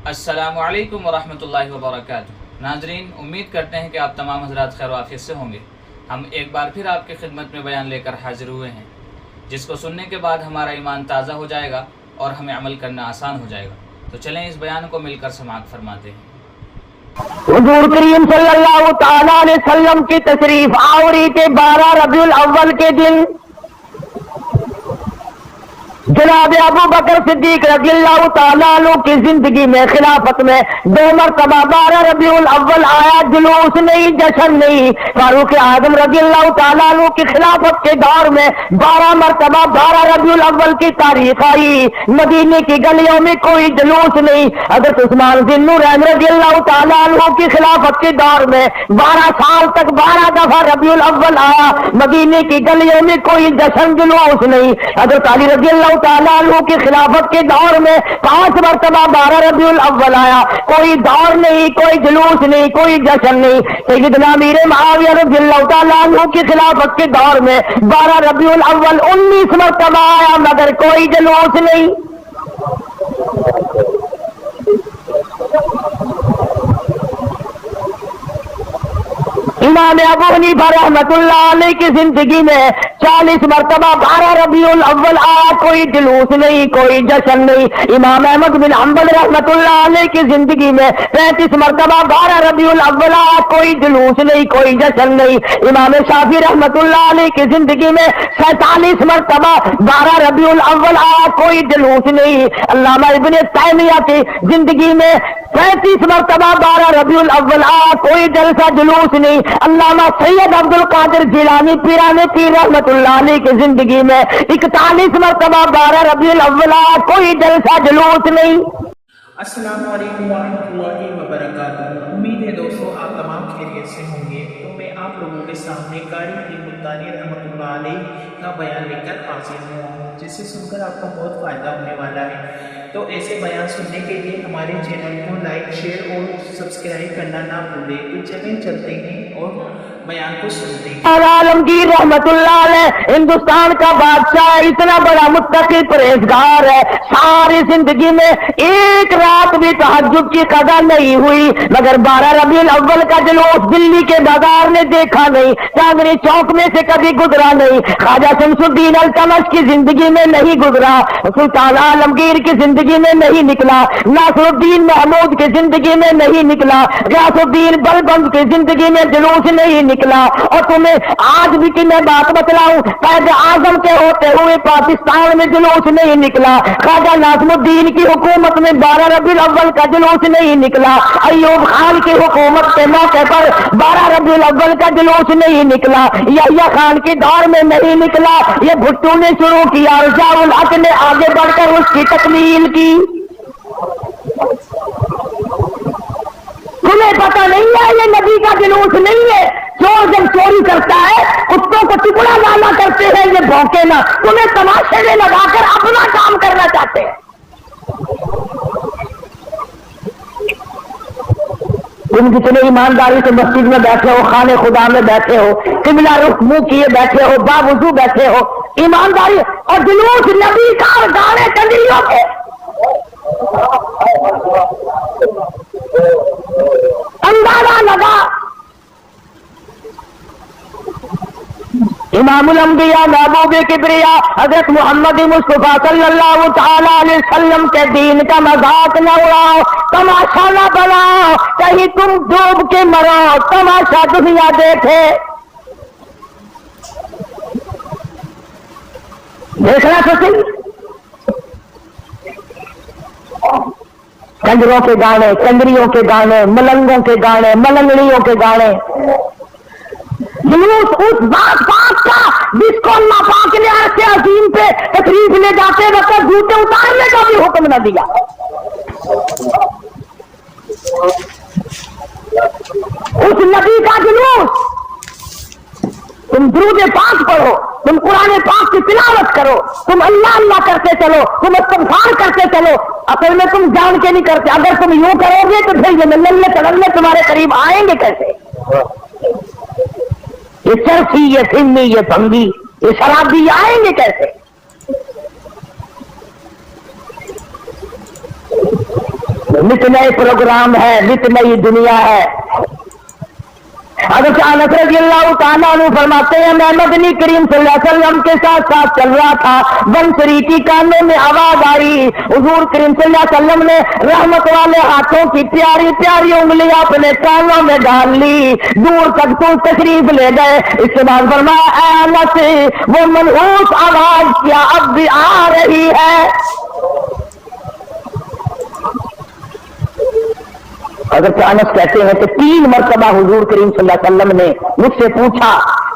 السلام علیکم ورحمۃ اللہ وبرکاتہ۔ ناظرین، امید کرتے ہیں کہ آپ تمام حضرات خیر و عافیت سے ہوں گے۔ ہم ایک بار پھر آپ کی خدمت میں بیان لے کر حاضر ہوئے ہیں، جس کو سننے کے بعد ہمارا ایمان تازہ ہو جائے گا اور ہمیں عمل کرنا آسان ہو جائے گا۔ تو چلیں اس بیان کو مل کر سماعت فرماتے ہیں۔ حضور کریم صلی اللہ تعالیٰ علیہ وسلم کی تشریف آوری کے 12 ربیع الاول کے دن جناب ابو بکر صدیق رضی اللہ تعالیٰ عنہ کی زندگی میں خلافت میں 2 مرتبہ 12 ربیع الاول آیا، جلوس نہیں، جشن نہیں۔ فاروق اعظم رضی اللہ تعالیٰ عنہ کی خلافت کے دور میں 12 مرتبہ 12 ربیع الاول کی تاریخ آئی، مدینے کی گلیوں میں کوئی جلوس نہیں۔ حضرت عثمان ذی النورین رضی اللہ تعالیٰ عنہ کی خلافت کے دور میں 12 سال تک 12 دفعہ ربیع الاول آیا، مدینے کی گلیوں میں کوئی جشن جلوس نہیں۔ حضرت علی رضی اللہ تعالیٰ عنہ کی خلافت کے دور میں 5 مرتبہ 12 ربیع الاول آیا، کوئی دور نہیں، کوئی جلوس نہیں، کوئی جشن نہیں۔ سیدنا امیر معاویہ رضی اللہ تعالیٰ عنہ کی خلافت کے دور میں 12 ربیع الاول 19 مرتبہ آیا، مگر کوئی جلوس نہیں۔ امام ابو حنیفہ رحمۃ اللہ علیہ کی زندگی میں 40 مرتبہ 12 ربیع الاول آیا، کوئی جلوس نہیں، کوئی جشن نہیں۔ امام احمد بن حنبل رحمۃ اللہ علیہ کی زندگی میں 35 مرتبہ 12 ربیع الاول آیا، کوئی جلوس نہیں، کوئی جشن نہیں۔ امام شافعی رحمۃ اللہ علیہ کی زندگی میں 47 مرتبہ 12 ربیع الاول آیا، کوئی جلوس نہیں۔ علامہ ابن تیمیہ کی زندگی میں 35 مرتبہ 12 ربیع الاول آیا، کوئی جلسہ جلوس نہیں۔ علامہ سید عبد القادر جیلانی پیران پیر رحمۃ اللہ علیہ کی زندگی میں 41 مرتبہ 12 ربیع الاول آیا، کوئی جلسہ جلوس نہیں۔ السلام علیکم ورحمۃ اللہ وبرکاتہ۔ امید ہے دوستوں آپ تمام خیریت سے ہوں گے۔ تو میں آپ لوگوں کے سامنے قاری حکیم ملتانی رحمۃ اللہ علیہ کا بیان لے کر حاضر ہوا ہوں، جسے سن کر آپ کو بہت فائدہ ہونے والا ہے۔ تو ایسے بیان سننے کے لیے ہمارے چینل کو لائک، شیئر اور سبسکرائب کرنا نہ بھولیں۔ تو چلیں چلتے ہیں اور بیان کو سنتے ہیں۔ عالمگیر رحمت اللہ علیہ ہندوستان کا بادشاہ ہے، اتنا بڑا متقی پرہیزگار ہے، ساری زندگی میں ایک رات بھی تہجد کی قضا نہیں ہوئی، مگر 12 ربیع الاول کا جلوس دلی کے بازار نے دیکھا نہیں، چاندنی چوک میں سے کبھی گزرا نہیں، خواجہ شمس الدین التمش کی زندگی میں نہیں گزرا، سلطان عالمگیر کی زندگی میں نہیں نکلا، ناصر الدین محمود کی زندگی میں نہیں نکلا، غیاث الدین بلبند کی زندگی میں جلوس نہیں نکلا۔ اور تمہیں آج بھی کہ میں بات بتلاؤں، قائد اعظم کے ہوتے ہوئے پاکستان میں جلوس نہیں نکلا، خواجہ ناظم الدین کی حکومت میں 12 ربیع الاول کا جلوس نہیں نکلا، ایوب خان کی حکومت کے موقع پر 12 ربیع الاول کا جلوس نہیں نکلا، یحییٰ خان کے دور میں نہیں نکلا، یہ بھٹو نے شروع کیا، رضا الحق نے آگے بڑھ کر اس کی تکمیل کی۔ تمہیں پتہ نہیں ہے یہ نبی کا جلوس نہیں ہے؟ چور جب چوری کرتا ہے کتوں کو ٹکڑا لانا کرتے ہیں، یہ بھونکے نہ، تمہیں تماشے میں لگا کر اپنا کام کرنا چاہتے ہیں۔ تم جتنے ایمانداری سے مسجد میں بیٹھے ہو، خانے خدا میں بیٹھے ہو، قبلہ رخ منہ کیے بیٹھے ہو، باوضو بیٹھے ہو، ایمانداری اور جلوس نبی کا اور گانے کنجریوں کے اندازہ لگا۔ امام الانبیاء محبوب کبریا حضرت محمد مصطفیٰ صلی اللہ تعالی علیہ وسلم کے دین کا مذاق نہ اڑاؤ، تماشا نہ بناؤ، کہیں تم ڈوب کے مرو، تماشا دنیا دیکھے۔ دیکھنا تو صحیح، کنجروں کے گانے، کنجریوں کے گانے، ملنگوں کے گانے، ملنگڑیوں کے گانے، جلوس اس بات پاک کا جس کو اللہ پاک نے عرش عظیم پہ تشریف لے جاتے وقت جوتے اتارنے کا بھی حکم نہ دیا۔ اس نبی کا جلوس، تم درود پاک پڑھو، تم قرآن پاک کی تلاوت کرو، تم اللہ اللہ کرتے چلو، تم استغفار کرتے چلو، اصل میں تم جان کے نہیں کرتے۔ اگر تم یوں کرو گے تو پھر یہ ملنے چلنے تمہارے قریب آئیں گے کیسے؟ یہ چرسی، یہ سمی، یہ بھنگی، یہ شرابی آئیں گے کیسے؟ नित नए प्रोग्राम है, नित नई दुनिया है। हज़रत अनस रज़ियल्लाहु ताला अन्हु फरमाते हैं, मैं मदनी करीम सल्लल्लाहु अलैहि वसल्लम के साथ साथ चल रहा था, बंसरी की कानों में आवाज आई। हुजूर करीम सल्लल्लाहु अलैहि वसल्लम ने रहमत वाले हाथों की प्यारी प्यारी उंगलियां अपने कानों में डाल ली, दूर तक तो तशरीफ ले गए। इसके बाद फरमाया, अनस वो मनहूस आवाज क्या अब भी आ रही है? हज़रत अनस कहते हैं कि 3 मरतबा हुजूर करीम सल्लल्लाहु अलैहि वसल्लम ने मुझसे पूछा,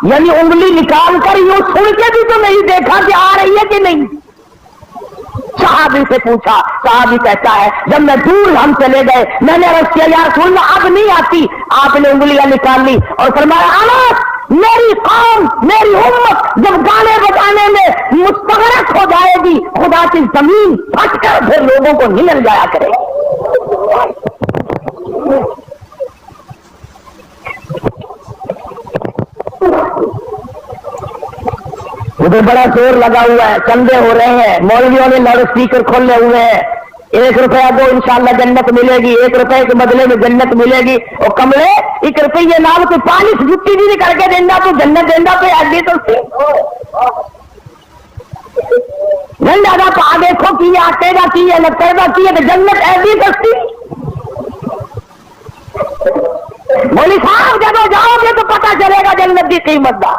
यानी उंगली निकाल कर यूं सुन के भी तो नहीं देखा कि आ रही है कि नहीं। सहाबी से पूछा, सहाबी कहता है जब मैं दूर हम चले गए, मैंने अर्ज किया या रसूल अल्लाह अब नहीं आती। आपने उंगलियां निकाल ली और फरमाया, अनस मेरी कौम मेरी उम्मत जब गाने बजाने में मुस्तगरक हो जाएगी, खुदा की जमीन फटकर फिर लोगों को निगल जाया करेगी। उधर बड़ा जोर लगा हुआ है, चंदे हो रहे हैं, मौलवियों ने लाउड स्पीकर खोले हुए हैं, 1 रुपया दो इंशाल्लाह जन्नत मिलेगी, 1 रुपए के बदले में जन्नत मिलेगी। और कमले 1 रुपये नाम कोई पालिश जुट्टी भी करके देना तो जन्नत देना तो आगे तो दादा पा देखो की आटेगा की है लगता की है, जन्नत ऐसी सस्ती। मौली साहब जब जाओगे तो पता चलेगा जन्नत की कीमत का।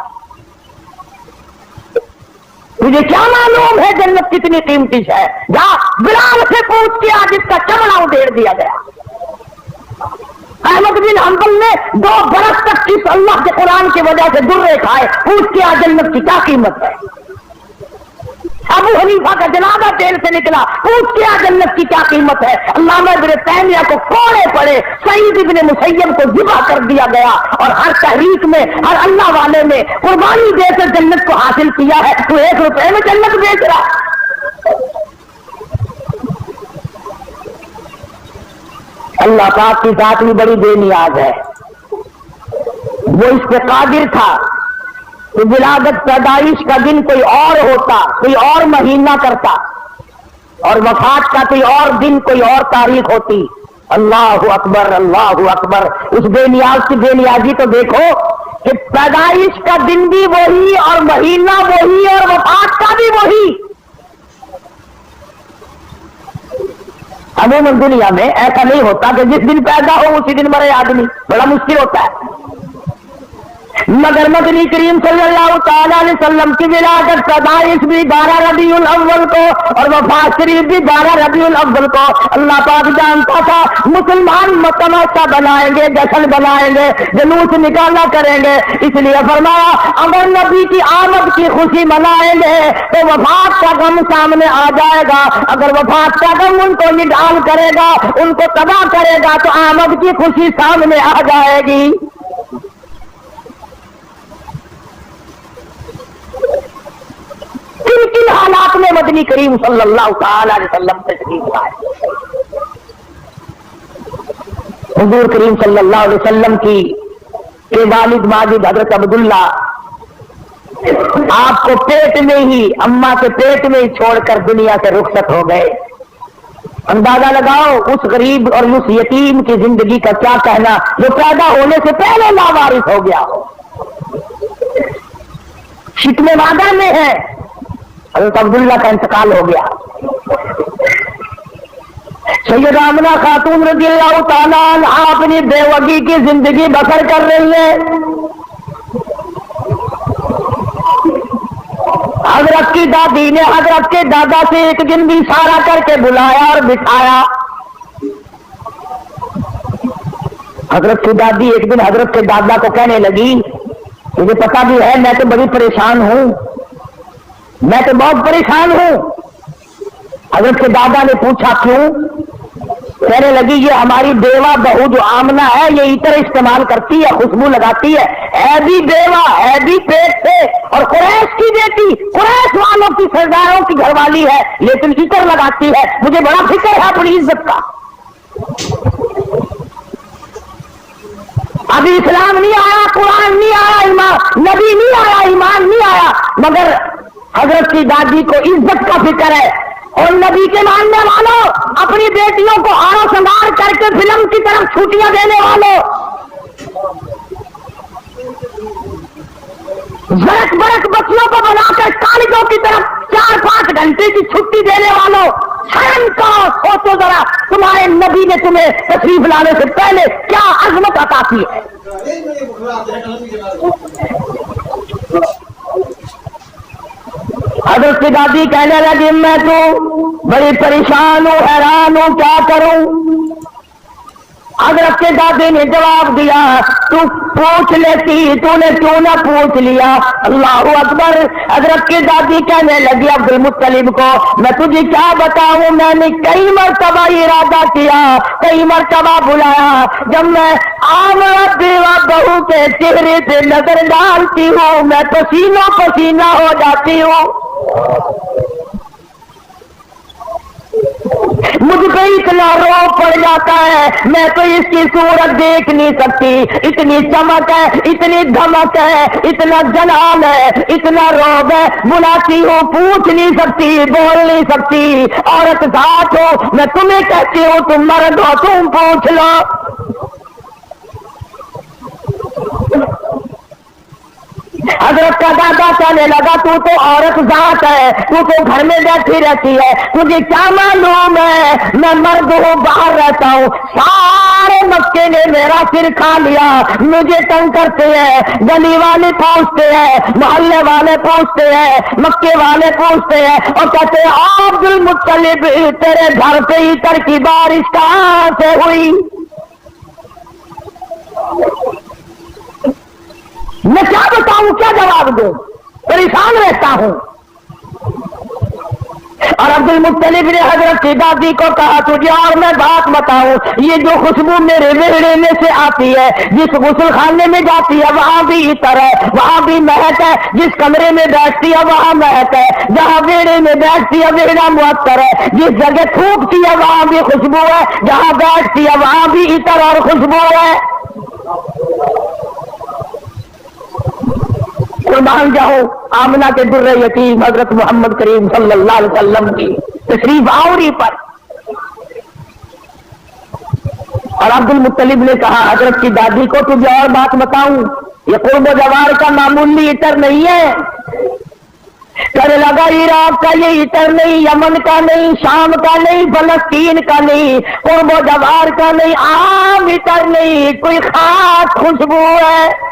तुझे क्या मालूम है जन्नत कितनी कीमती है? जा बिलाल से पूछ के आज इसका चमड़ा उधेड़ दिया गया। अहमद बिन हंबल ने 2 बरस तक इस अल्लाह के कुरान की वजह से दुर्रे खाए, पूछ के आज जन्नत की क्या कीमत है। अबू हनीफा का जनाजा जेल से निकला, पूछ के आज जन्नत की क्या कीमत है। अल्लामा इब्न तैमिया को कोड़े पड़े, सईद इब्न मुसय्यब को जिबा कर दिया गया और हर तहरीक में हर अल्लाह वाले में कुर्बानी देकर जन्नत को हासिल किया है। तू 1 रुपए में जन्नत बेच रहा। अल्लाह पाक की जात भी बड़ी बेनियाज है। वो इस पे कादिर था कि विलादत पैदाइश का दिन कोई और होता, कोई और महीना करता, और वफात का कोई और दिन कोई और तारीख होती। अल्लाहु अकबर अल्लाहु अकबर। उस बेनियाज की बेनियाजी तो देखो कि पैदाइश का दिन भी वही और महीना वही और वफात का भी वही। अमूमन दुनिया में ऐसा नहीं होता कि जिस दिन पैदा हो उसी दिन मरे आदमी, बड़ा मुश्किल होता है। मगर मदनी करीम सल्लल्लाहु ताला अलैहि वसल्लम की विलादत पैदाइश भी 12 रबीउल अव्वल को और वफात शरीफ भी 12 रबीउल अव्वल को। अल्लाह पाक जानता था मुसलमान तमाशा बनाएंगे, जश्न बनाएंगे, जुलूस निकाला करेंगे, इसलिए फरमाया अगर नबी की आमद की खुशी मनाएंगे तो वफात का गम सामने आ जाएगा। अगर वफात का गम उनको निडाल करेगा, उनको तबाह करेगा, तो आमद की खुशी सामने आ जाएगी। किन हालात में मदनी करीम सल्लल्लाहु ताला अलैहि वसल्लम तशरीफ लाए। हुजूर करीम सल्लल्लाहु अलैहि वसल्लम के वालिद माजिद हजरत अब्दुल्ला आपको पेट में ही, अम्मा के पेट में ही छोड़कर दुनिया से रुखसत हो गए। अंदाजा लगाओ उस गरीब और उस यतीम की जिंदगी का क्या कहना जो पैदा होने से पहले लावारिस हो गया। शिकवे वादा में है हज़रत अब्दुल्ला का इंतकाल हो गया। सैयदा आमिना खातून रज़ियल्लाहु ताला अन्हा अपनी बेवगी की जिंदगी बसर कर रही है। हजरत की दादी ने हजरत के दादा से एक दिन भी इशारा करके बुलाया और बिठाया। हजरत की दादी एक दिन हजरत के दादा को कहने लगी, मुझे पता भी है मैं तो बड़ी परेशान हूं, मैं तो बहुत परेशान हूं। हजरत के दादा ने पूछा क्यों? कहने लगी ये हमारी बेवा बहू जो आमना है ये इतर इस्तेमाल करती है, खुशबू लगाती है भी बेवा है भी पेट से, और कुरैश की बेटी, कुरैश वालों की सरदारों की घरवाली है, लेकिन इतर लगाती है। मुझे बड़ा फिक्र है अपनी इज्जत का। अभी इस्लाम नहीं आया, कुरान नहीं आया, ईमान नबी नहीं आया, ईमान नहीं आया, मगर हजरत की दादी को इज्जत का फिक्र है। और नबी के मानने वालों अपनी बेटियों को हारो संभाल कहते फिल्म की तरफ छुट्टियां देने वालों, बरक बरक बच्चियों को बनाकर कॉलेजों की तरफ 4-5 घंटे की छुट्टी देने वालों, शर्म का सोचो जरा, तुम्हारे नबी ने तुम्हें तशरीफ लाने से पहले क्या अजमत अता की है। हजरत की दादी कहने लगी मैं तो बड़ी परेशान हूं, हैरान हूं, क्या करूं। हजरत के दादी ने जवाब दिया तू पूछ लेती, तूने क्यों ना पूछ लिया। अल्लाह अकबर। हजरत की दादी कहने लगी अब्दुल मुत्तलिब को मैं तुझे क्या बताऊं, मैंने कई मरतबा इरादा किया, कई मरतबा बुलाया, जब मैं आमना बेवा बहू के चेहरे पे नजर डालती हूँ मैं पसीना पसीना हो जाती हूँ, मुझ पे इतना रोब पड़ जाता है, मैं तो इसकी सूरत देख नहीं सकती, इतनी चमक है, इतनी धमक है, इतना जलाल है, इतना रोब है, बुलाती हूँ पूछ नहीं सकती, बोल नहीं सकती, औरत जात हो, मैं तुम्हें कहती हूँ तुम मर्द हो, तुम पूछ लो। हजरत का दादा कहने लगा तू तो औरत जात है, तू तो घर में बैठी रहती है, तुझे क्या मालूम है मैं मर्द हूँ, बाहर रहता हूँ, सारे मक्के ने मेरा सिर खा लिया, मुझे तंग करते हैं, गली वाले पूछते हैं, मोहल्ले वाले पूछते हैं, मक्के वाले पूछते हैं और कहते हैं अब्दुल मुत्तलिब तेरे घर पे इतर की बारिश कहाँ से हुई। मैं क्या बताऊं, क्या जवाब दूं, परेशान रहता हूं। और अब्दुल मुत्तलिब ने हजरत की दादी को कहा तुझे और मैं बात बताऊं, ये जो खुशबू मेरे वेड़े में से आती है, जिस गुस्ल खाने में जाती है वहां भी इतर है, वहां भी महक है, जिस कमरे में बैठती है वहां महक है, जहां वेड़े में बैठती है वेड़ा मुअत्तर है, जिस जगह थूकती है वहां भी खुशबू है, जहां बैठती है वहां भी इतर और खुशबू है। कुर्बान जाओ आमना के दुर्र यतीम हजरत मोहम्मद करीम सल्लल्लाहु अलैहि वसल्लम की तशरीफ आवरी पर। और अब्दुल मुत्तलिब ने कहा हजरत की दादी को तुझे और बात बताऊं, ये कुर्ब जवार का मामूली इतर नहीं है। कहने लगा इराक का ये इतर नहीं, यमन का नहीं, शाम का नहीं, फलस्तीन का नहीं, कुर्ब जवार का नहीं, आम इतर नहीं, कोई खास खुशबू है।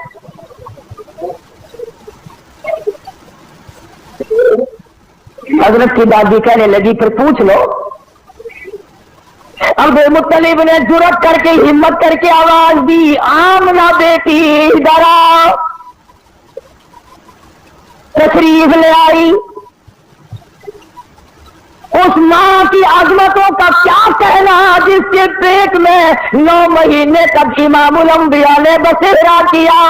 हजरत की दादी कहने लगी फिर पूछ लो। अब्दुल मुत्तलिब ने जुर्रत करके हिम्मत करके आवाज दी आमना बेटी इधर आओ। तशरीफ ले आई। उस मां की अजमतों का क्या कहना जिसके पेट में 9 महीने तक इमामुल अंबिया ने बसेरा किया।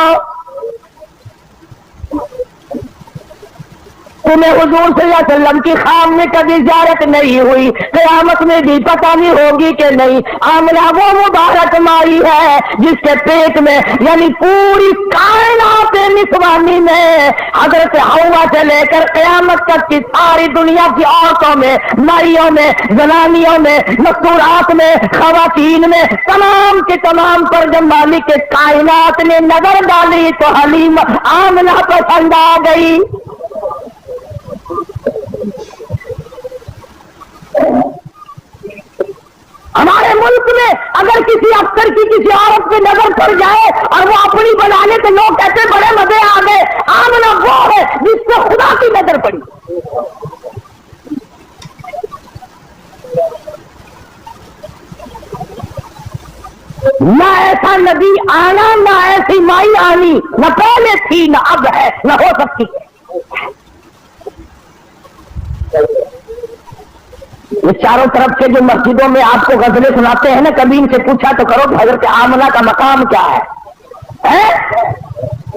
तुम्हें हुजूर सल्लल्लाहु अलैहि वसल्लम की खाम में कभी ज़ियारत नहीं हुई, क़यामत में भी पता नहीं होगी कि नहीं। आमना वो मुबारक माई है जिसके पेट में यानी पूरी कायनात निस्वानी में हजरत हवा से लेकर क़यामत तक की सारी दुनिया की औरतों में, माइयों में, जनानियों में, मस्तूरात में, खवातीन में, तमाम के तमाम पर जब मालिक के कायनात ने नजर डाली तो हलीम आमना पसंद आ गई। हमारे मुल्क में अगर किसी अफसर की किसी औरत पे नजर पड़ जाए और वो अपनी बना ले तो लोग कहते बड़े मजे आ गए। आमना वो है जिसको खुदा की नजर पड़ी। ना ऐसा नबी आना, ना ऐसी माई आनी, न पहले थी न अब है न हो सकती है। ये चारों तरफ से जो मस्जिदों में आपको गजलें सुनाते हैं ना, कभी इनसे पूछा तो करो कि हजरत आमना का मकाम क्या है?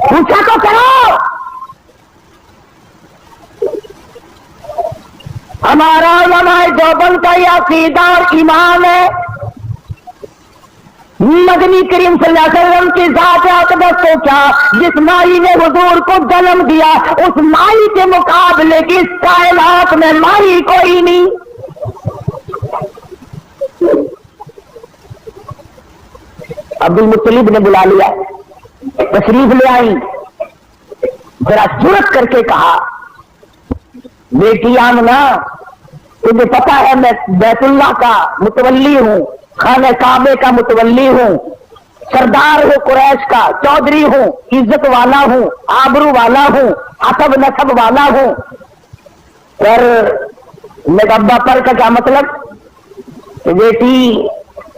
पूछा तो करो। हमारा उलमाए देवबंद का ये अकीदा और ईमान है मदनी करीम सल्लल्लाहु अलैहि वसल्लम की ज़ात अक़दस को क्या जिस माई ने हुजूर को जन्म दिया उस माई के मुकाबले की इस कायनात में माई कोई नहीं। अब्दुल मुत्तलिब ने बुला लिया, तशरीफ ले आई, जरा जुर्रत करके कहा, बेटी आमना, तुझे पता है मैं बैतुल्लाह का मुतवल्ली हूं, खाने काबे का मुतवल्ली हूं, सरदार हूं कुरैश का, चौधरी हूं, इज्जत वाला हूं, आबरू वाला हूं, असब नसब वाला हूं। पर मैं अब्बा पर का क्या मतलब? बेटी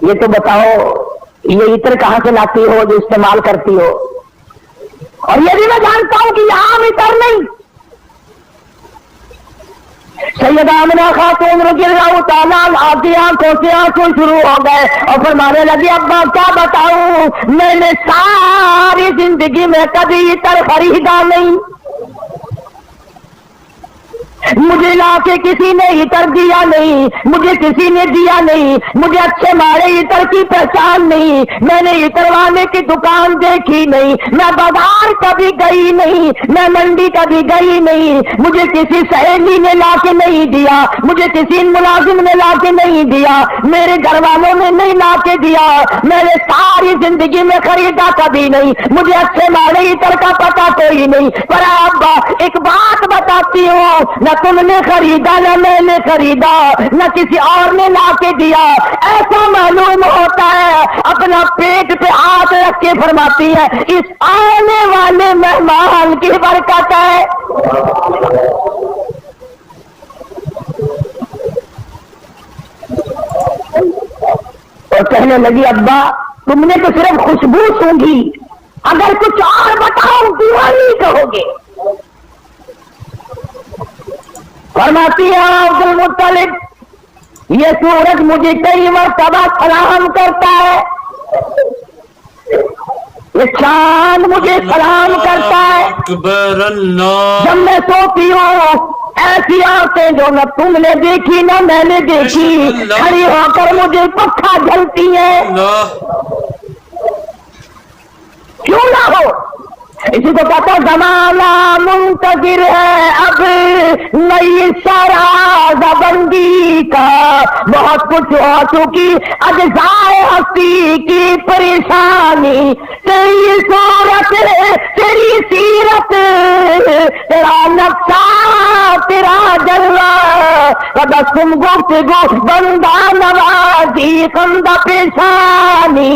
ये तो बताओ, ये इत्र कहां से लाती हो जो इस्तेमाल करती हो? और ये भी मैं जानता हूं कि ये आम इत्र नहीं। सैयदा आमिना खातून रज़ियल्लाहु ताला आती आंखों से आंसू शुरू हो गए और फरमाने लगी, अब्बा क्या बताऊं, मैंने सारी जिंदगी में कभी इत्र खरीदा नहीं, मुझे लाके किसी ने इतर दिया नहीं, मुझे किसी ने दिया नहीं, मुझे अच्छे मारे इतर की पहचान नहीं, मैंने इतरवाने की दुकान देखी नहीं, मैं बाजार कभी गई नहीं, मैं मंडी कभी गई नहीं, मुझे किसी सहेली ने लाके नहीं दिया, मुझे किसी मुलाजिम ने लाके नहीं दिया, मेरे घर वालों ने नहीं लाके दिया, मैंने सारी जिंदगी में खरीदा कभी नहीं, मुझे अच्छे मारे इतर का पता कोई नहीं। पर अब्बा एक बात बताती हूँ, न तुमने खरीदा न मैंने खरीदा न किसी और ने लाके दिया, ऐसा मालूम होता है। अपना पेट पे हाथ रख के फरमाती है, इस आने वाले मेहमान की बरकत है। और कहने लगी, अब्बा तुमने तो सिर्फ खुशबू सूंघी, अगर कुछ और बताओ दीवानी कहोगे। फरमाती है अब्दुल मुत्तलिब, ये सूरज मुझे कई मरतबा सलाम करता है, ये चांद मुझे सलाम करता है, जब मैं सोती हूँ ऐसी आंखें जो न तुमने देखी न मैंने देखी, खड़ी होकर मुझे पक्का झलती है। क्यों ना हो, इसी को कहता है जमाना मुंतजिर है अब नई सराज़बंदी का, बहुत कुछ हो चुकी अज़ाए हस्ती की परेशानी, तेरी सूरत तेरी सीरत तेरा नक्शा तेरा जलवा, तबस्सुम गुफ्तगू बंदा नवाजी खंदा पेशानी।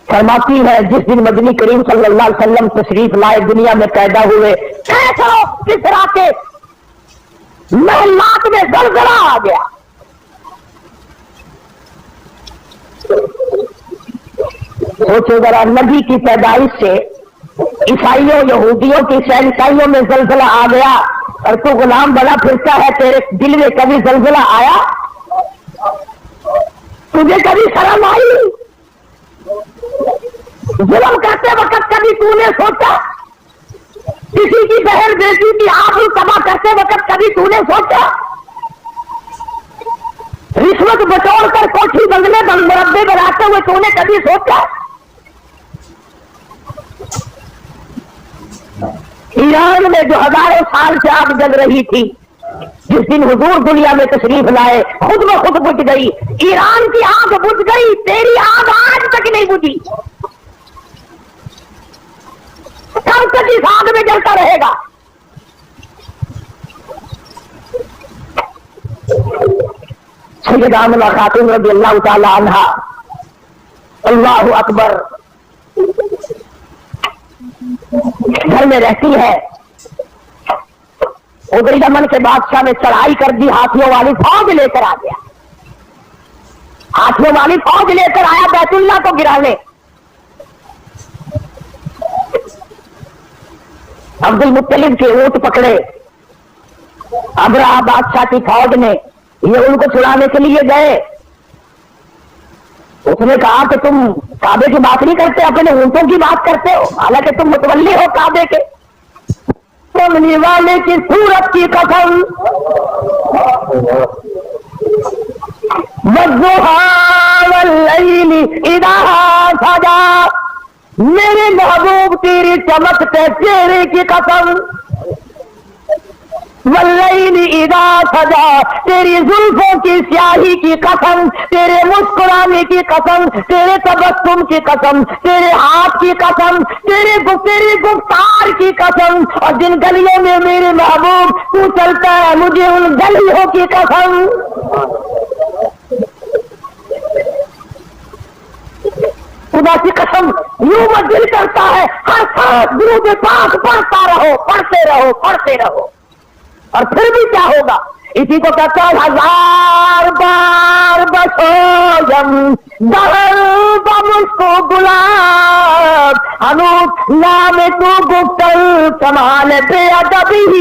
फरमाती है, जिस दिन मदनी करीम सल्लल्लाहु अलैहि वसल्लम तशरीफ लाए, दुनिया में पैदा हुए, कैसा किसरा के महलात में जलजला आ गया। सोचो जरा, नबी की पैदाइश से ईसाइयों यहूदियों की ईसाइयों में जलजला आ गया और तू गुलाम बना फिरता है, तेरे दिल में कभी जलजला आया? तुझे कभी शर्म आई? जुल्म करते वक्त कभी तूने सोचा? किसी की बहन बेटी की आबरू तबाह करते वक्त कभी तूने सोचा? रिश्वत बटोर कर कोठी बंगले मुरब्बे बनाते हुए तूने कभी सोचा? ईरान में जो हजारों साल से आग जल रही थी, जिस दिन हुजूर दुनिया में तशरीफ लाए, खुद में खुद बुझ गई। ईरान की आग बुझ गई, तेरी आग आज तक नहीं बुझी। कब तक इस आग में जलता रहेगा? सैयदा आमिना खातून रज़ियल्लाहु ताला अन्हा, अल्लाहु अकबर, घर में रहती है। उधर यमन के बादशाह ने चढ़ाई कर दी, हाथियों वाली फौज लेकर आ गया, हाथियों वाली फौज लेकर आया बैतुल्लाह को गिराने। अब्दुल मुत्तलिब के ऊंट पकड़े, अबरा बादशाह की फौज ने, ये उनको छुड़ाने के लिए गए। उसने कहा कि तुम काबे की बात नहीं करते, अपने ऊंटों की बात करते हो, हालांकि तुम मुतवल्ली हो काबे के। सुनने वाले की सूरत की कसम, सजा, मेरे महबूब तेरी चमकते चेहरे की कसम, वल्लैली इदा सजा, तेरी जुल्फों की स्याही की कसम, तेरे मुस्कुराने की कसम, तेरे तबस्सुम की कसम, तेरे हाथ की कसम, तेरी गुफ्तार की कसम, और जिन गलियों में मेरे महबूब तू चलता है मुझे उन गलियों की कसम। खुदा की कसम, यूं मत दिल करता है हर सांस दुरूद पाक पढ़ता रहो, पढ़ते रहो, पढ़ते रहो, और फिर भी क्या होगा? इसी को कहता है हजार बार बसोयम दहर बमुस्को गुलाब, अनूप नाम तू गुफ्तल कमाल बेअदबी।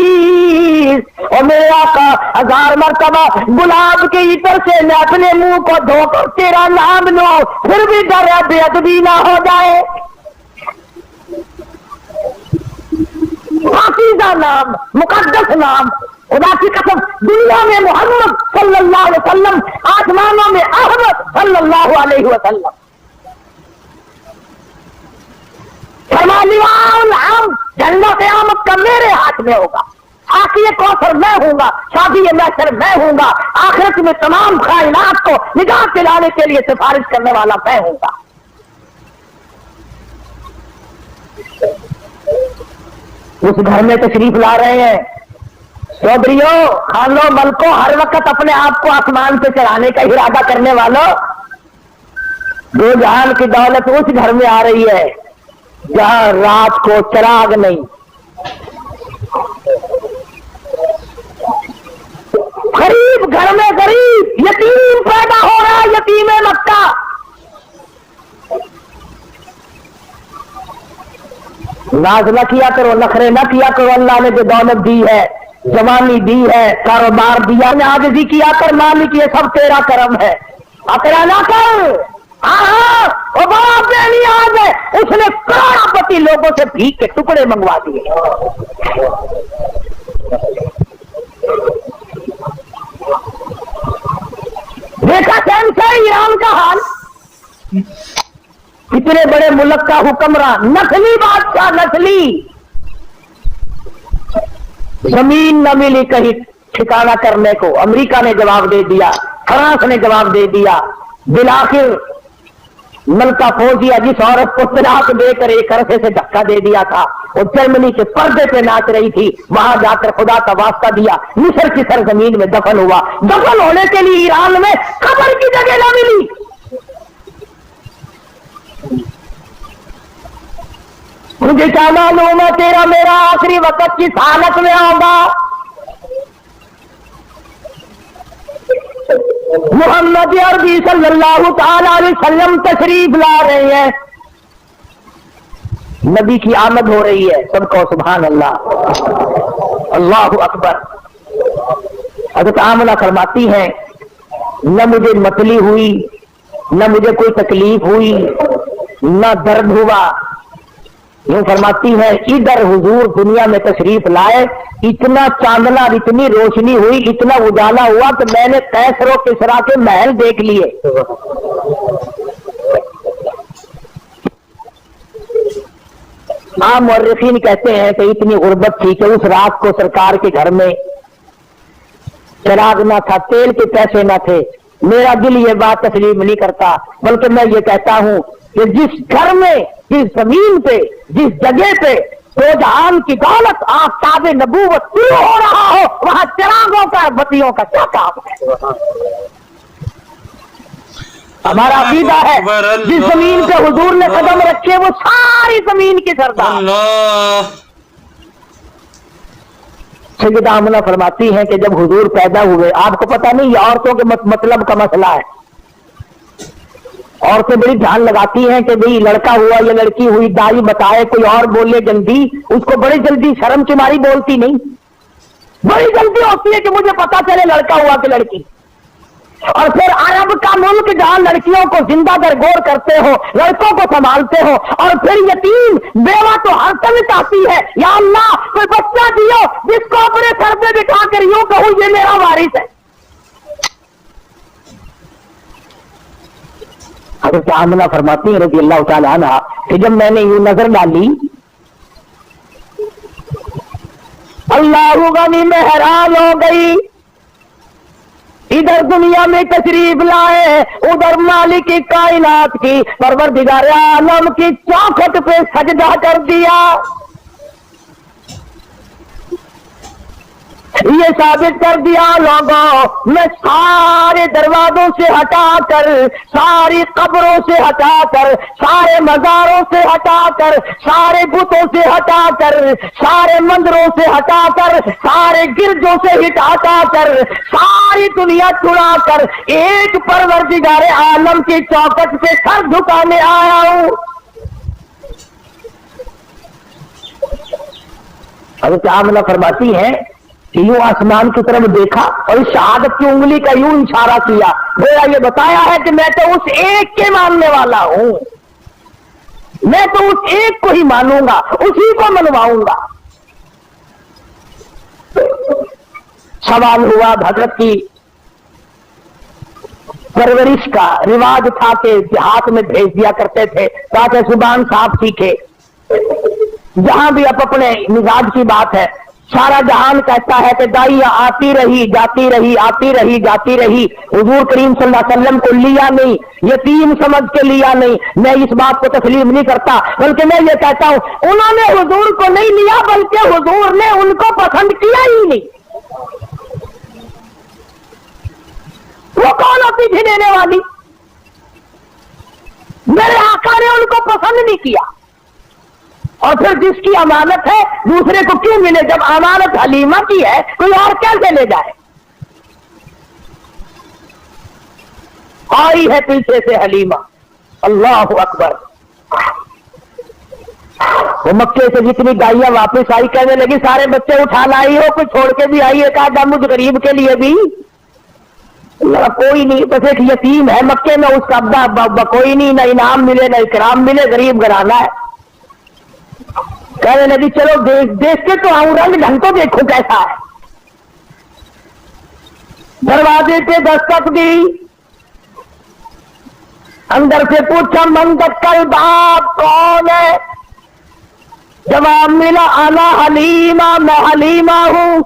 और मेरे आका हजार मरतबा गुलाब के इतर से मैं अपने मुंह को धोकर तेरा नाम लो, फिर भी डर है बेअदबी ना हो जाए। पाकीज़ा नाम, मुकद्दस नाम, खुदा की कसम, दुनिया में मोहम्मद सल्लल्लाहु अलैहि वसल्लम, आसमानों में अहमद सल्लल्लाहु अलैहि वसल्लम। फरमालिवाउल हम, झंडा क़यामत का मेरे हाथ में होगा, साक़ी कौसर मैं हूंगा, शादी महशर मैं हूंगा, आखिरत में तमाम कायनात को निजात दिलाने के लिए सिफारिश करने वाला मैं हूंगा। उस घर में तशरीफ ला रहे हैं चौधरियों, खानों, मलकों, हर वक्त अपने आप को आसमान पे चढ़ाने का इरादा करने वालों, दो जहान की दौलत उस घर में आ रही है जहां रात को चिराग नहीं। गरीब घर में गरीब यतीम पैदा हो रहा है, यतीम मक्का। नाज न किया करो, नखरे न किया करो, अल्लाह ने जो दौलत दी है, जवानी दी है, कारोबार दिया, आजिज़ी किया कर, मालिक ये सब तेरा करम है, अकरा ना कर। हाँ, वो बड़ा बेनियाज है, उसने करोड़पति लोगों से भीख के टुकड़े मंगवा दिए। देखा कैसे ईरान का हाल, इतने बड़े मुल्क का हुक्मरान, नस्ली बादशाह, नस्ली, जमीन न मिली कहीं ठिकाना करने को। अमेरिका ने जवाब दे दिया, फ्रांस ने जवाब दे दिया, बिलाखिर मलका फौजिया जिस औरत को तलाक देकर एक अरसे से धक्का दे दिया था, वो जर्मनी के पर्दे पे नाच रही थी, वहां जाकर खुदा का वास्ता दिया, मिस्र की सरजमीन में दफन हुआ। दफन होने के लिए ईरान में कब्र की जगह न मिली। मुझे क्या मालूम है तेरा मेरा आखिरी वक्त किस हालत में होगा। मोहम्मद अरबी सल्लल्लाहु ताला अलैहि वसल्लम तशरीफ ला रहे हैं, नबी की आमद हो रही है, सबको सुभान अल्लाह, अल्लाहु अकबर। हज़रत आमना फरमाती हैं, न मुझे मतली हुई, न मुझे कोई तकलीफ हुई, न दर्द हुआ। यूं फरमाती है, इधर हुजूर दुनिया में तशरीफ लाए, इतना चांदना, इतनी रोशनी हुई, इतना उजाला हुआ कि मैंने कैसरो किसरा के महल देख लिए। मुअर्रिखीन कहते हैं कि इतनी गुर्बत थी कि उस रात को सरकार के घर में चिराग न था, तेल के पैसे न थे। मेरा दिल ये बात तस्लीम नहीं करता, बल्कि मैं ये कहता हूं कि जिस घर में, जिस जमीन पे, जिस जगह पे दो जहान की दौलत आफ़ताब नबूवत शुरू हो रहा हो, वहां चिरागों का, बत्तियों का क्या काम है। हमारा अकीदा है, जिस जमीन पे हुजूर ने कदम रखे वो सारी जमीन की सरदार। सैयदा आमना फरमाती हैं कि जब हुजूर पैदा हुए, आपको पता नहीं ये औरतों के मतलब का मसला है, औरतें बड़ी ध्यान लगाती हैं कि भाई लड़का हुआ या लड़की हुई, दाई बताए, कोई और बोले जल्दी, उसको बड़ी जल्दी शर्म की मारी बोलती नहीं, बड़ी जल्दी होती है कि मुझे पता चले लड़का हुआ कि लड़की। और फिर अरब का मुल्क जहां लड़कियों को जिंदा दरगोर करते हो, लड़कों को संभालते हो, और फिर यतीम बेवा तो हर समय चाहती है, या अल्लाह कोई बच्चा दियो जिसको अपने सर पे बिठा कर यूं कहूं ये मेरा वारिस है। हज़रत आमना फरमाती है रज़ी अल्लाह तआला अन्हा कि जब मैंने यूं नजर डाली, अल्लाह गनी में हैरान हो गई। इधर दुनिया में तशरीफ लाए, उधर मालिक की कायनात की परवरदिगार आलम की चौखट पे सजदा कर दिया। ये साबित कर दिया लोगों, मैं सारे दरवाजों से हटाकर, सारी कब्रों से हटाकर, सारे मज़ारों से हटाकर, सारे बुतों से हटाकर, सारे मंदिरों से हटाकर, सारे गिरजों से हटाकर, सारी दुनिया छुड़ाकर एक परवरदिगार आलम की चौखट पे सर झुकाने आया हूं। हज़रत आमिना फरमाती है कि यूं आसमान की तरफ देखा और इस शहादत की उंगली का यूं इशारा किया, गोया ये बताया है कि मैं तो उस एक के मानने वाला हूं, मैं तो उस एक को ही मानूंगा, उसी को मनवाऊंगा। सवाल हुआ हजरत की परवरिश का। रिवाज था कि देहात में भेज दिया करते थे ताकि जुबान साफ सीखे। जहां भी अब अपने मिजाज की बात है, सारा जहान कहता है कि दाइया आती रही जाती रही, आती रही जाती रही, हुजूर करीम सल्लल्लाहु अलैहि वसल्लम को लिया नहीं, यतीम समझ के लिया नहीं। मैं इस बात को तस्लीम नहीं करता, बल्कि मैं ये कहता हूं उन्होंने हुजूर को नहीं लिया, बल्कि हुजूर ने उनको पसंद किया ही नहीं। वो कौन होती थी देने वाली? मेरे आका ने उनको पसंद नहीं किया। और फिर जिसकी अमानत है दूसरे को क्यों मिले? जब अमानत हलीमा की है कोई और कैसे ले जाए? आई है पीछे से हलीमा, अल्लाह अकबर। वो मक्के से जितनी गायियां वापस आई कहने लगी सारे बच्चे उठा लाई हो, कुछ छोड़ के भी आई है, कहा मुझ गरीब के लिए भी कोई नहीं, बस एक यतीम है मक्के में, उसका अब्बा कोई नहीं, ना इनाम मिले ना इकराम मिले, गरीब घराना है। कहने लगी चलो देख के तो आऊं, रंग ढंग तो देखो कैसा है। दरवाजे पे दस्तक दी, अंदर से पूछा मन दक्कल बाप कौन है? जवाब मिला आना हलीमा, मैं हलीमा हूं।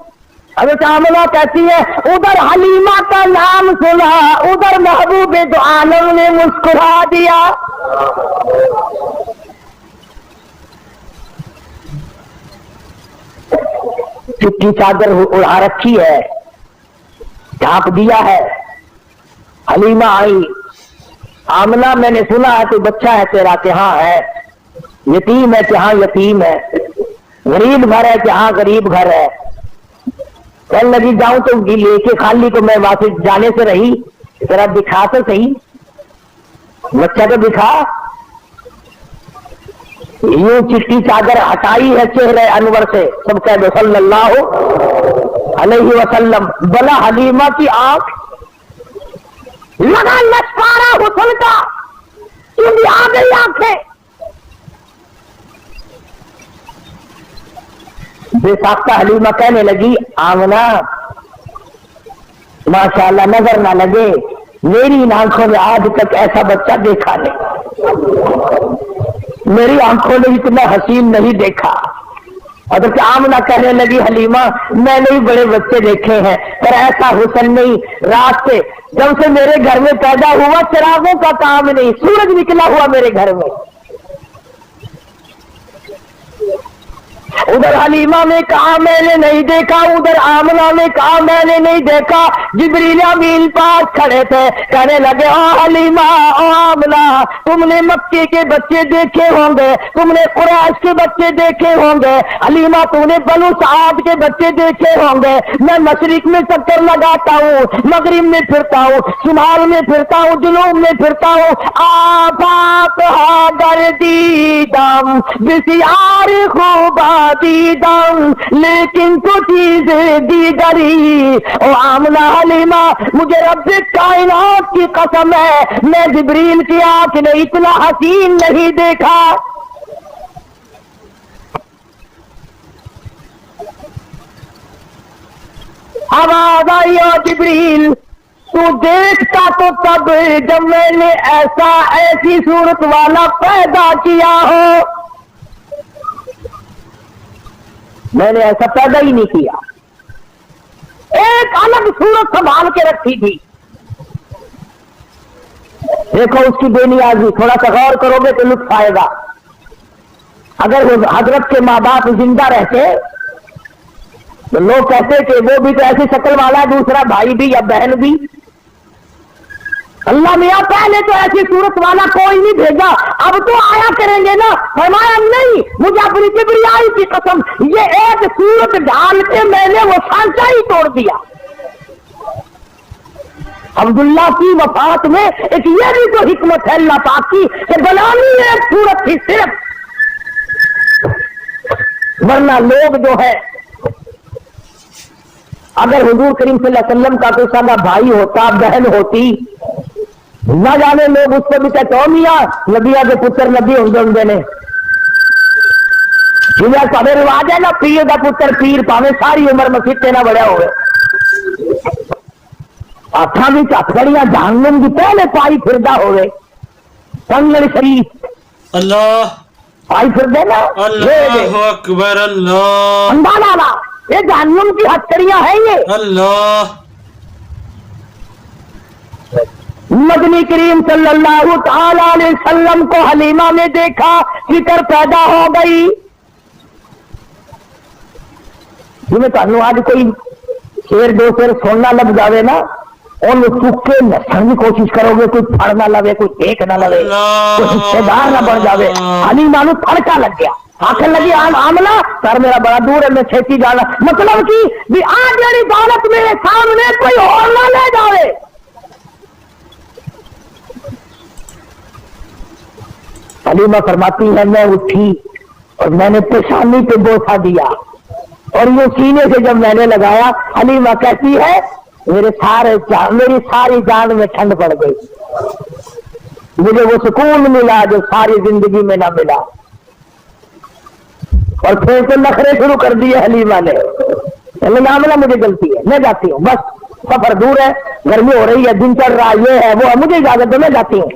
हज़रत आमिना कहती है उधर हलीमा का नाम सुना, उधर महबूब दो आलम ने मुस्कुरा दिया। चिट्टी चादर उड़ा रखी है, ढांप दिया है। हलीमा आई, आमना मैंने सुना है तो बच्चा है तेरा, कि हाँ है, यतीम है कि हाँ यतीम है, गरीब घर है कि हाँ गरीब घर है। कहने लगी जाऊं तो लेके खाली को मैं वापस जाने से रही, तेरा दिखा तो सही, बच्चा तो दिखा। यूं चिट्टी चादर हटाई है चेहरे अनवर से, सब कह दो सल्लल्लाहु अलैहि वसल्लम। बला हलीमा की आंख लगा लचकारा हुस्न का, क्योंकि आ गई आंखें। बेसाख्ता हलीमा कहने लगी आमना माशाल्लाह, नजर ना लगे मेरी इन आंखों में आज तक ऐसा बच्चा देखा नहीं, मेरी आंखों ने इतना हसीन नहीं देखा। हज़रत आमना कहने लगी हलीमा मैंने भी बड़े बच्चे देखे हैं पर ऐसा हुस्न नहीं। रात से जब से मेरे घर में पैदा हुआ चिरागों का काम नहीं, सूरज निकला हुआ मेरे घर में। उधर हलीमा ने कहा मैंने नहीं देखा, उधर आमना ने कहा मैंने नहीं देखा। जिब्रील अमीन पास खड़े थे, कहने लगे ओ हलीमा ओ आमना, तुमने मक्के के बच्चे देखे होंगे, तुमने कुरैश के बच्चे देखे होंगे, हलीमा तुमने बनु साद के बच्चे देखे होंगे। मैं मशरिक में चक्कर लगाता हूँ, मगरिब में फिरता हूँ, शुमाल में फिरता हूँ, जुनूब में फिरता हूँ। आफाक हादर दीदम बिसियार खूबा दीदम, लेकिन तो चीजें दीगरी। ओ आमना हलीमा मुझे रब कायनात की कसम है, मैं जिब्रील की आंख ने इतना हसीन नहीं देखा। आवाज आई ओ जिब्रील तू देखता तो तब जब मैंने ऐसी सूरत वाला पैदा किया हो। मैंने ऐसा पैदा ही नहीं किया। एक अलग सूरत संभाल के रखी थी। देखो उसकी बेनियाजी, थोड़ा सा गौर करोगे तो लुत्फ आएगा। अगर वो हजरत के माँ बाप जिंदा रहते तो लोग कहते कि वो भी तो ऐसी शक्ल वाला है, दूसरा भाई भी या बहन भी। अल्लाह मियां पहले तो ऐसी सूरत वाला कोई नहीं भेजा, अब तो आया करेंगे ना। फरमाया नहीं, मुझे अपनी किबरियाई की कसम, ये एक सूरत डाल के मैंने वो सांचा ही तोड़ दिया। अब्दुल्ला की वफात में एक ये भी तो हिकमत है अल्लाह पाक की कि बनानी एक सूरत थी सिर्फ, वरना लोग जो है, अगर हुजूर करीम सल्लल्लाहु अलैहि वसल्लम का कोई सादा भाई होता, बहन होती, न जाने लोग उसको भी कहते मियां नबिया के पुत्र नबी होंगे ने। जिन्हें सारे रिवाज है ना, पीर का पुत्र पीर भावे सारी उम्र मसीते ना बड़ा हुए। अखा भी हथकड़ियां जहन्नम की पहले पाई फिरदा होवे, कंगन शरीफ अल्लाह पाई फिरदे ना। अल्लाह अकबर अल्लाह अंदाजा ला, ये जहन्नम की हथकड़ियां हैं ये। अल्लाह। मदनी करीम सल्लल्लाहु तआला अलैहि वसल्लम को हलीमा ने देखा, फिक्र पैदा हो गई। जिन्हें तुहानू आज कोई शेर दो शेर सुनना लग जावे ना, और चुके नसन की कोशिश करोगे, कोई फड़ ना लवे, कोई देख ना लवे, कोई हिस्सेदार ना बन जावे। हलीमा नू फड़का लग गया, आखिर लगी आमला सर मेरा बड़ा दूर है, मैं छेती जाना। मतलब की भी आज जड़ी दौलत मेरे सामने कोई और ना ले जावे। हलीमा फरमाती है, मैं उठी और मैंने पेशानी पे बोसा दिया, और ये सीने से जब मैंने लगाया, हलीमा कहती है मेरी सारी जान में ठंड पड़ गई, मुझे वो सुकून मिला जो सारी जिंदगी में ना मिला। और फिर से नखरे शुरू कर दिए हलीमा ने। मामला मुझे गलती है, मैं जाती हूँ, बस सफर दूर है, गर्मी हो रही है, दिन चल रहा, ये है वो है, मुझे इजाजत दो, मैं जाती हूँ।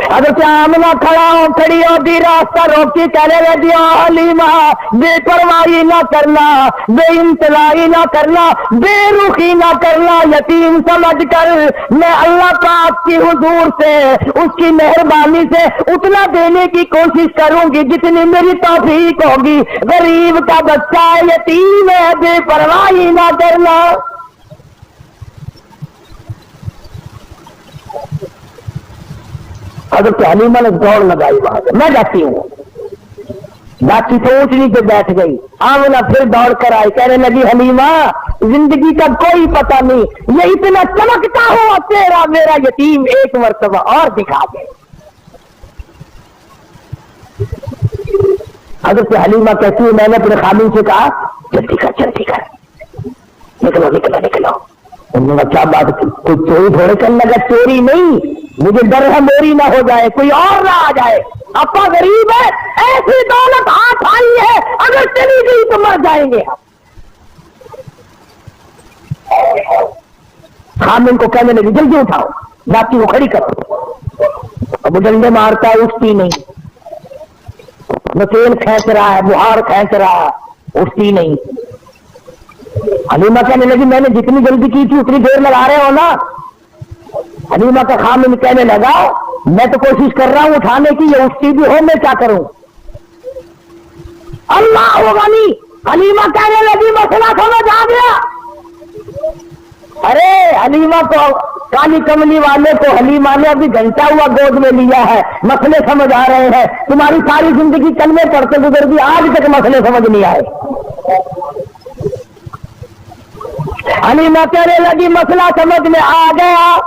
अगर आमना खड़ी होती, रास्ता रोकी, कहने लगी हलीमा बेपरवाही ना करना, बेइंतलाई ना करना, बेरुखी ना करना, यतीम समझ कर मैं अल्लाह पाक की हुजूर से, उसकी मेहरबानी से उतना देने की कोशिश करूंगी जितनी मेरी तौफीक होगी। गरीब का बच्चा है, यतीम है, बेपरवाही ना करना। हजरत हलीमा ने दौड़ लगाई वहां से, मैं जाती हूँ। बाकी तो ऊंच नीचे बैठ गई। आमना फिर दौड़ कर आई, कहने लगी हलीमा जिंदगी का कोई पता नहीं, ये इतना चमकता हुआ तेरा मेरा यतीम एक मर्तबा और दिखा दे। हजरत हलीमा कहती है, मैंने अपने खामिन से कहा जल्दी कर निकलो निकलो निकलो। उन्होंने क्या बात, कोई चोरी थोड़े करने लगा, चोरी नहीं, मुझे डर है मोरी ना हो जाए, कोई और ना आ जाए। अपा गरीब है, ऐसी दौलत हाथ आई है, अगर चली गई तो मर जाएंगे। खामिन को कहने लगी जल्दी उठाओ, जाती को खड़ी करो। अब डंडे मारता है, उठती नहीं, नकेल खींच रहा है, बुहार खींच रहा है, उठती नहीं। हलीमा कहने लगी मैंने जितनी जल्दी की थी उतनी देर लगा रहे हो ना। हलीमा का खामिन कहने लगा मैं तो कोशिश कर रहा हूं उठाने की, ये उठती भी हो, मैं क्या करूं। अल्लाह होगा नहीं। हलीमा कहने लगी मसला समझ आ गया। अरे हलीमा तो काली कमली वाले को हलीमा ने अभी घंटा हुआ गोद में लिया है, मसले समझ आ रहे हैं। तुम्हारी सारी जिंदगी कलमे पढ़ते गुजर गई, आज तक मसले समझ नहीं आए। हलीमा कहने लगी मसला समझ में आ गया।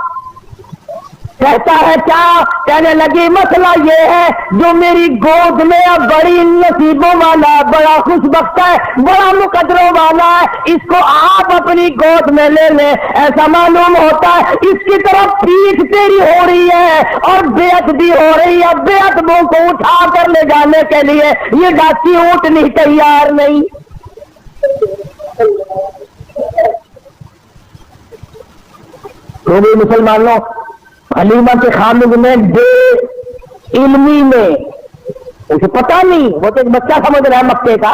कहता है क्या? कहने लगी मसला ये है जो मेरी गोद में अब बड़ी नसीबों वाला, बड़ा खुशबख्त है, बड़ा मुकदरों वाला है, इसको आप अपनी गोद में ले लें। ऐसा मालूम होता है इसकी तरफ पीठ तेरी हो रही है और बेअत भी हो रही है। बेअत मुंह को उठा कर ले जाने के लिए ये डाची ऊँटनी तैयार नहीं। तो भी मुसलमानों, हलीमा के खामिद में बे इल्मी में, उसे पता नहीं, वो तो एक बच्चा समझ रहा है मक्के का।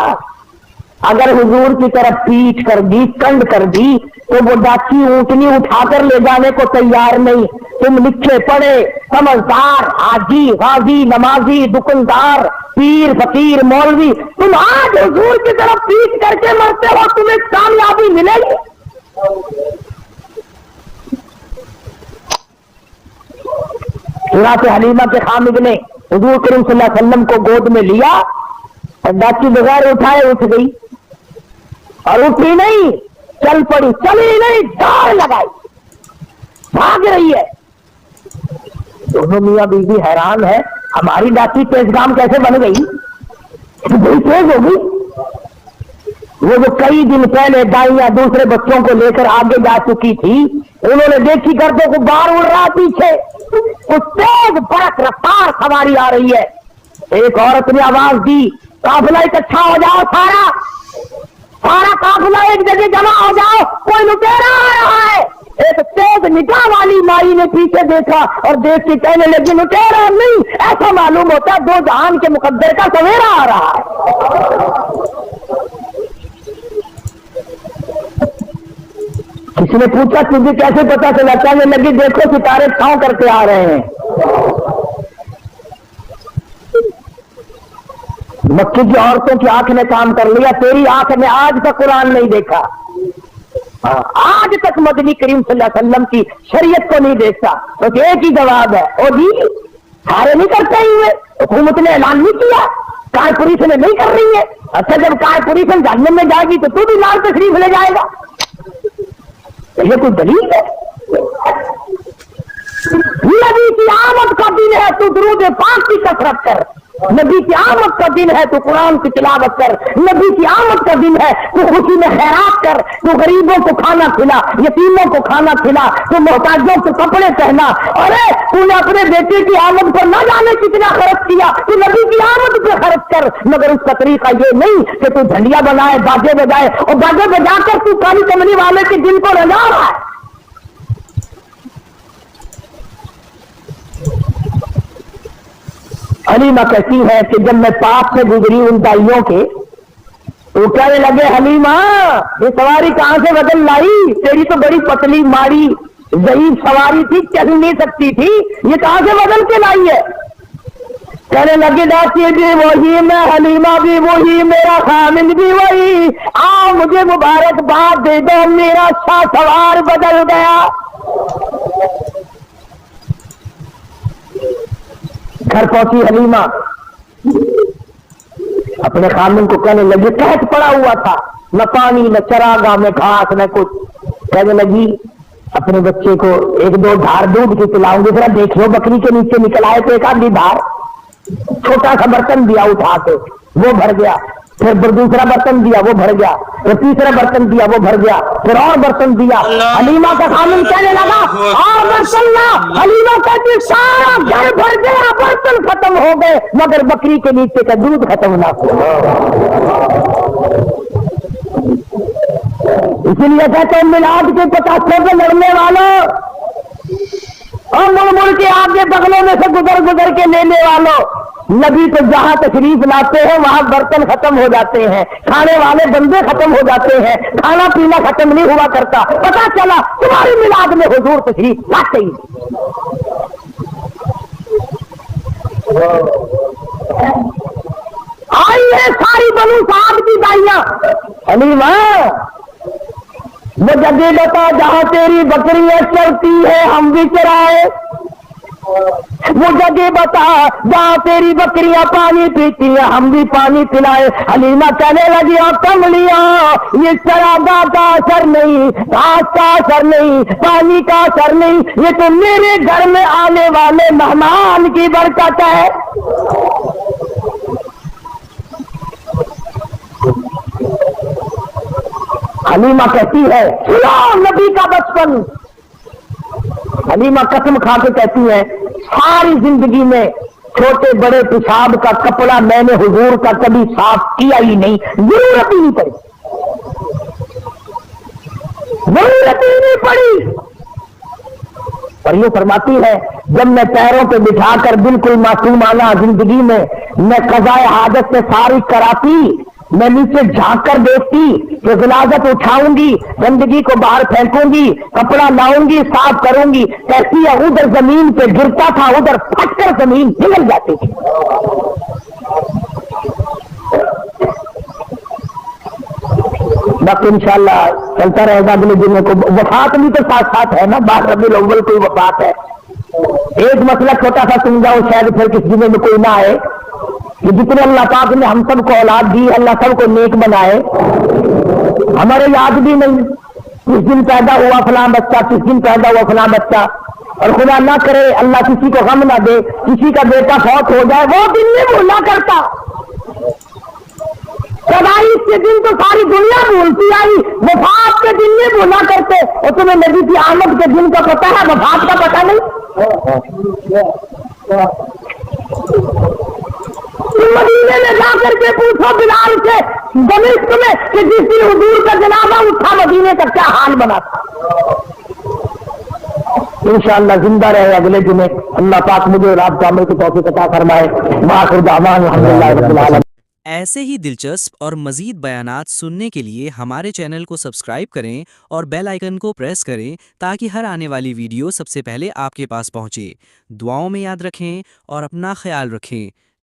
अगर हुजूर की तरफ पीठ कर दी, कंड कर दी, तो वो डाची ऊंटनी उठाकर ले जाने को तैयार नहीं। तुम लिखे पढ़े समझदार हाजी गाजी नमाजी दुकानदार पीर फकीर मौलवी, तुम आज हुजूर की तरफ पीठ करके मरते हो, तुम्हें कामयाबी मिलेगी? सूरत हलीमा के खामिद ने हुजूर करीम सल्लल्लाहु अलैहि वसल्लम को गोद में लिया और डाची बगैर उठाए उठ गई, और उठी नहीं, चल पड़ी, चली नहीं, दौड़ लगाई, भाग रही है। दोनों मियां बीवी हैरान है, हमारी डाची तेजगाम कैसे बन गई? बड़ी तेज होगी। वो जो कई दिन पहले दाइयां दूसरे बच्चों को लेकर आगे जा चुकी थी, उन्होंने देखी गर्दों को बाहर उड़ रहा पीछे, उस तेज बड़क रफ्तार सवारी आ रही है। एक औरत ने आवाज दी, काफिला इकट्ठा हो जाओ, सारा काफिला एक जगह जमा हो जाओ, कोई लुटेरा आ रहा है। एक तेज निगाह वाली माई ने पीछे देखा और देख के कहने लगी, लुटेरा नहीं, ऐसा मालूम होता है दो जहान के मुकद्दर का सवेरा आ रहा है। किसी ने पूछा तुझे कैसे पता चला? कहने लगी, देखो सितारे छांव करके आ रहे हैं। मक्की की औरतों की आंख ने काम कर लिया, तेरी आंख ने आज तक कुरान नहीं देखा, आज तक मदनी करीम सल्लल्लाहु अलैहि वसल्लम की शरीयत को नहीं देखता। तो एक ही जवाब है, ओ जी सारे नहीं करते हुए, हुकूमत ने ऐलान नहीं किया, कारपोरेशन नहीं कर रही है। अच्छा, जब कारपोरेशन जहन्नम में जाएगी तो तू भी लाल तशरीफ ले जाएगा? ये कोई दलील है? नबी की आमद का दिन है, तू दुरूद पाक की कसरत कर। नबी की आमद का दिन है, तू कुरान की तिलावत कर। नबी की आमद का दिन है, तू खुशी में खैरात कर, तू गरीबों को खाना खिला, यतीमों को खाना खिला, तू मोहताजों को कपड़े पहना। अरे तूने अपने बेटे की आमद पर न जाने कितना खर्च किया, तू नबी की आमद पे खर्च कर। मगर उसका तरीका ये नहीं कि तू झंडिया बनाए, बाजे बजाए, और बाजे बजाकर तू काली कमली वाले के दिल को रजा रहा है। हलीमा कहती है कि जब मैं पास से गुजरी उन दाइयों के, तो कहने लगे, हलीमा ये सवारी कहां से बदल लाई? तेरी तो बड़ी पतली मारी ज़ईफ सवारी थी, चल नहीं सकती थी, ये कहां से बदल के लाई है? कहने लगे, डाची भी वही, मैं हलीमा भी वही, मेरा खामिद भी वही, आओ मुझे मुबारकबाद दे दो, मेरा अच्छा सवार बदल गया। घर पहुंची हलीमा, अपने खामिद को कहने लगी, कहत पड़ा हुआ था, न पानी न चरागा में घास न कुछ। कहने लगी, अपने बच्चे को एक दो धार दूध की पिलाऊंगी, जरा देखियो बकरी के नीचे निकल आए तो एक आधी धार। छोटा सा बर्तन दिया उठा के, वो भर गया, फिर दूसरा बर्तन दिया, वो भर गया, फिर तीसरा बर्तन दिया, वो भर गया, फिर और बर्तन दिया। हलीमा का खामिद कहने लगा, और बर्तन ला। हलीमा कहती, सारा घर भर गया, बर्तन खत्म हो गए, मगर बकरी के नीचे का दूध खत्म ना हुआ। इसलिए कहते हैं, मिलाद के 50 पे लड़ने वालों और मुड़ मुड़ के आपके बगलों में से गुजर के लेने वालों, नबी तो जहां तशरीफ लाते हैं वहां बर्तन खत्म हो जाते हैं, खाने वाले बंदे खत्म हो जाते हैं, खाना पीना खत्म नहीं हुआ करता। पता चला तुम्हारी मिलाद में हुजूर तशरीफ लाते ही। आई है सारी बनु साहब की दाइयां, हलीमा वो जगह बता जहां तेरी बकरियां चलती है हम भी चराए, वो जगह बता जहां तेरी बकरियां पानी पीती है हम भी पानी पिलाए। हलीमा कहने लगी, कमलिया ये चरागा का असर नहीं, घास का असर नहीं, पानी का असर नहीं, ये तो मेरे घर में आने वाले मेहमान की बरकत है। हलीमा कहती है, सुनो नबी का बचपन। हलीमा कसम खा के कहती है, सारी जिंदगी में छोटे बड़े पेशाब का कपड़ा मैंने हुजूर का कभी साफ किया ही नहीं, जरूरत ही नहीं पड़ी, जरूरत ही नहीं पड़ी। और ये फरमाती है, जब मैं पैरों पे बिठाकर बिल्कुल मासूमाना जिंदगी में मैं कज़ाए हाजत से सारी कराती, मैं नीचे झांक कर देखती कि जनाजत उठाऊंगी, गंदगी को बाहर फेंकूंगी, कपड़ा लाऊंगी, साफ करूंगी। कहती है उधर जमीन पे गिरता था, उधर फटकर जमीन पिघल जाती थी। बाकी इंशाअल्लाह चलता रहेगा अगले दिनों को। वफात भी तो साथ साथ है ना, 12 रबीउल अव्वल कोई वफात है। एक मसला छोटा सा समझाओ, शायद फिर किस दिनों में कोई ना आए, कि जितने अल्लाह पाक ने हम सबको औलाद दी, अल्लाह सबको नेक बनाए। हमारे याद भी नहीं किस दिन पैदा हुआ फलां बच्चा, किस दिन पैदा हुआ फलां बच्चा, और खुदा ना करे अल्लाह किसी को गम ना दे, किसी का बेटा फौत हो जाए, वो दिन नहीं भूला करता। पैदाइश के दिन तो सारी दुनिया भूलती आई, वफात के दिन नहीं भूला करते। और तुम्हें नबी की आमद के दिन का पता है, वफात का पता नहीं। तुम मदीने में जाकर के पूछो बिलाल से दमिश्क में कि जिस दिन हुजूर का जनाजा उठा मदीने का क्या हाल बना था। इंशाअल्लाह जिंदा रहे अगले दिन। अल्लाह पाक मुझे और आपको अमल की तौफीक अता फरमाए। वाखिर दावाना अल्हम्दुलिल्लाह रब्बिल आलमीन। ऐसे ही दिलचस्प और मज़ीद बयानात सुनने के लिए हमारे चैनल को सब्सक्राइब करें और बेल आइकन को प्रेस करें ताकि हर आने वाली वीडियो सबसे पहले आपके पास पहुंचे। दुआओं में याद रखें और अपना ख्याल रखें।